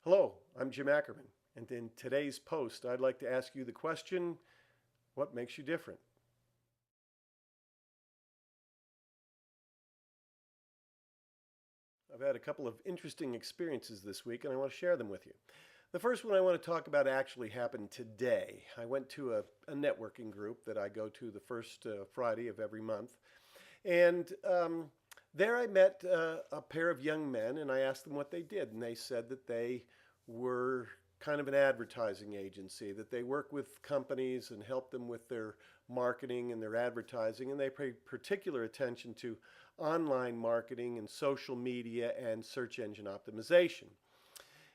Hello, I'm Jim Ackerman, and in today's post, I'd like to ask you the question, what makes you different? I've had a couple of interesting experiences this week, and I want to share them with you. The first one I want to talk about actually happened today. I went to a networking group that I go to the first Friday of every month, and there I met a pair of young men, and I asked them what they did, and they said that they were kind of an advertising agency, that they work with companies and help them with their marketing and their advertising, and they pay particular attention to online marketing and social media and search engine optimization.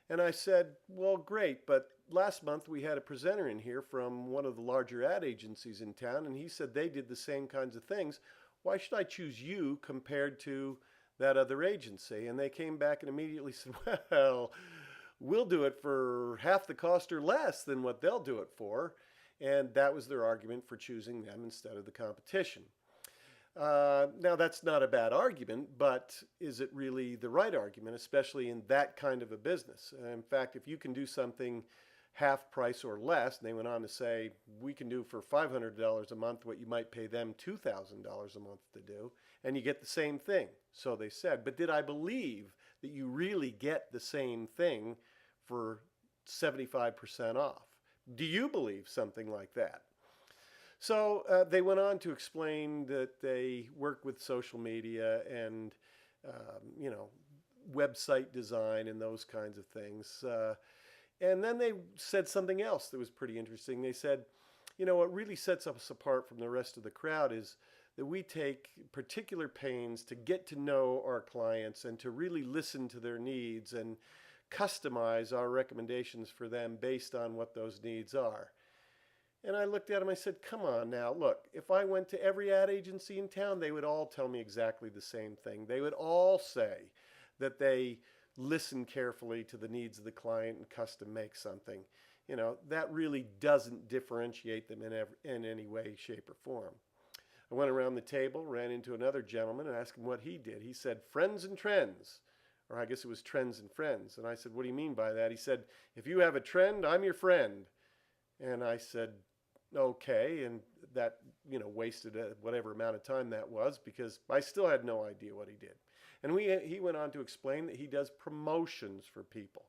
And I said, well, great, but last month we had a presenter in here from one of the larger ad agencies in town, and he said they did the same kinds of things. Why should I choose you compared to that other agency? And they came back and immediately said, well, we'll do it for half the cost or less than what they'll do it for. And that was their argument for choosing them instead of the competition. Now, that's not a bad argument, but is it really the right argument, especially in that kind of a business? In fact, if you can do something half price or less, and they went on to say, we can do for $500 a month what you might pay them $2,000 a month to do, and you get the same thing. So they said, but did I believe that you really get the same thing for 75% off? Do you believe something like that? So they went on to explain that they work with social media and, you know, website design and those kinds of things. And then they said something else that was pretty interesting. They said, you know, what really sets us apart from the rest of the crowd is that we take particular pains to get to know our clients and to really listen to their needs and customize our recommendations for them based on what those needs are. And I looked at him, I said, come on now, look, if I went to every ad agency in town, they would all tell me exactly the same thing. They would all say that they listen carefully to the needs of the client and custom make something. You know, that really doesn't differentiate them in any way, shape, or form. I went around the table, ran into another gentleman and asked him what he did. He said, friends and trends, or I guess it was trends and friends. And I said, what do you mean by that? He said, if you have a trend, I'm your friend. And I said, okay, and that, you know, wasted whatever amount of time that was because I still had no idea what he did. And he went on to explain that he does promotions for people.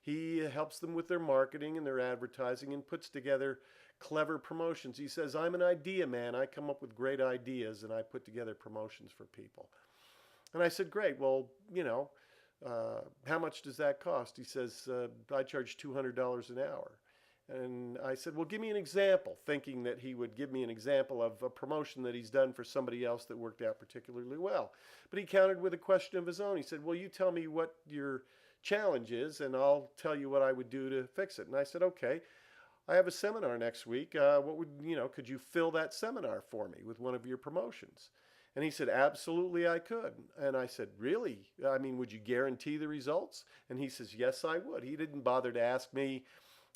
He helps them with their marketing and their advertising and puts together clever promotions. He says, I'm an idea man. I come up with great ideas and I put together promotions for people. And I said, great, well, you know, how much does that cost? He says, I charge $200 an hour. And I said, well, give me an example, thinking that he would give me an example of a promotion that he's done for somebody else that worked out particularly well. But he countered with a question of his own. He said, well, you tell me what your challenge is, and I'll tell you what I would do to fix it. And I said, okay, I have a seminar next week. Could you fill that seminar for me with one of your promotions? And he said, absolutely, I could. And I said, really? I mean, would you guarantee the results? And he says, yes, I would. He didn't bother to ask me,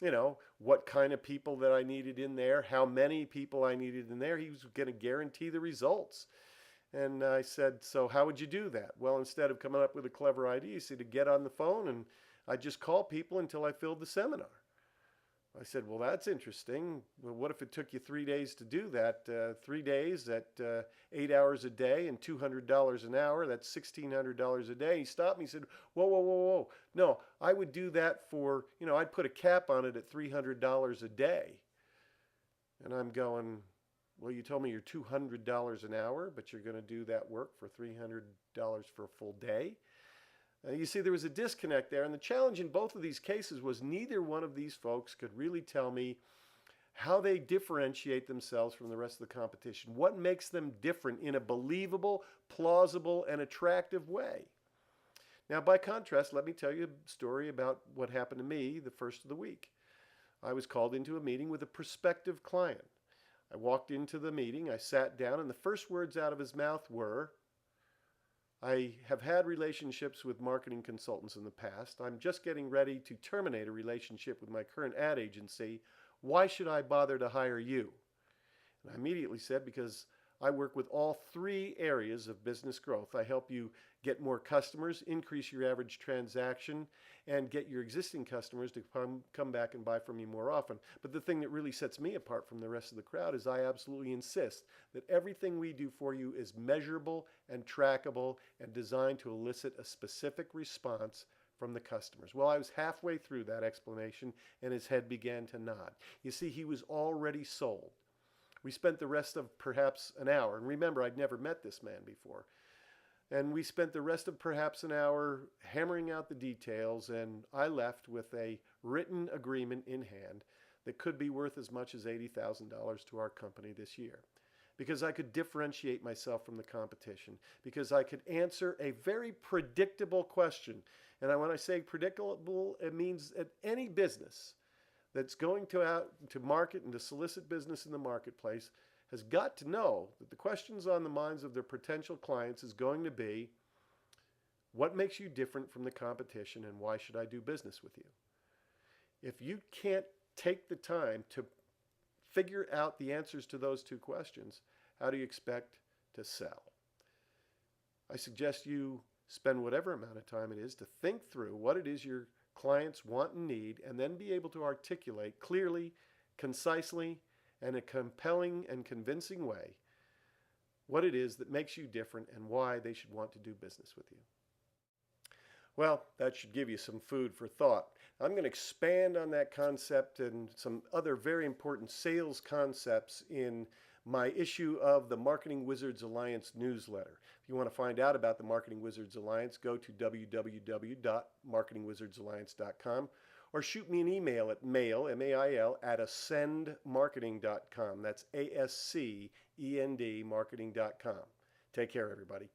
you know, what kind of people that I needed in there, how many people I needed in there. He was going to guarantee the results. And I said, so how would you do that? Well, instead of coming up with a clever idea, he said to get on the phone and I'd just call people until I filled the seminar. I said, well, that's interesting. Well, what if it took you 3 days to do that? 3 days at 8 hours a day and $200 an hour. That's $1,600 a day. He stopped me. He said, whoa, whoa, whoa, whoa. No, I would do that for, you know, I'd put a cap on it at $300 a day. And I'm going, well, you told me you're $200 an hour, but you're going to do that work for $300 for a full day. You see, there was a disconnect there, and the challenge in both of these cases was neither one of these folks could really tell me how they differentiate themselves from the rest of the competition. What makes them different in a believable, plausible, and attractive way? Now, by contrast, let me tell you a story about what happened to me the first of the week. I was called into a meeting with a prospective client. I walked into the meeting, I sat down, and the first words out of his mouth were, I have had relationships with marketing consultants in the past. I'm just getting ready to terminate a relationship with my current ad agency. Why should I bother to hire you? And I immediately said, because I work with all three areas of business growth. I help you get more customers, increase your average transaction, and get your existing customers to come back and buy from you more often. But the thing that really sets me apart from the rest of the crowd is I absolutely insist that everything we do for you is measurable and trackable and designed to elicit a specific response from the customers. Well, I was halfway through that explanation and his head began to nod. You see, he was already sold. We spent the rest of perhaps an hour, and remember, I'd never met this man before. And we spent the rest of perhaps an hour hammering out the details, and I left with a written agreement in hand that could be worth as much as $80,000 to our company this year. Because I could differentiate myself from the competition, because I could answer a very predictable question. And when I say predictable, it means that any business that's going to market and to solicit business in the marketplace has got to know that the questions on the minds of their potential clients is going to be, what makes you different from the competition and why should I do business with you? If you can't take the time to figure out the answers to those two questions, how do you expect to sell? I suggest you spend whatever amount of time it is to think through what it is your clients want and need, and then be able to articulate clearly, concisely, and in a compelling and convincing way what it is that makes you different and why they should want to do business with you. Well, that should give you some food for thought. I'm going to expand on that concept and some other very important sales concepts in my issue of the Marketing Wizards Alliance newsletter. If you want to find out about the Marketing Wizards Alliance, go to www.marketingwizardsalliance.com or shoot me an email at mail, M-A-I-L, at ascendmarketing.com. That's A-S-C-E-N-D marketing.com. Take care, everybody.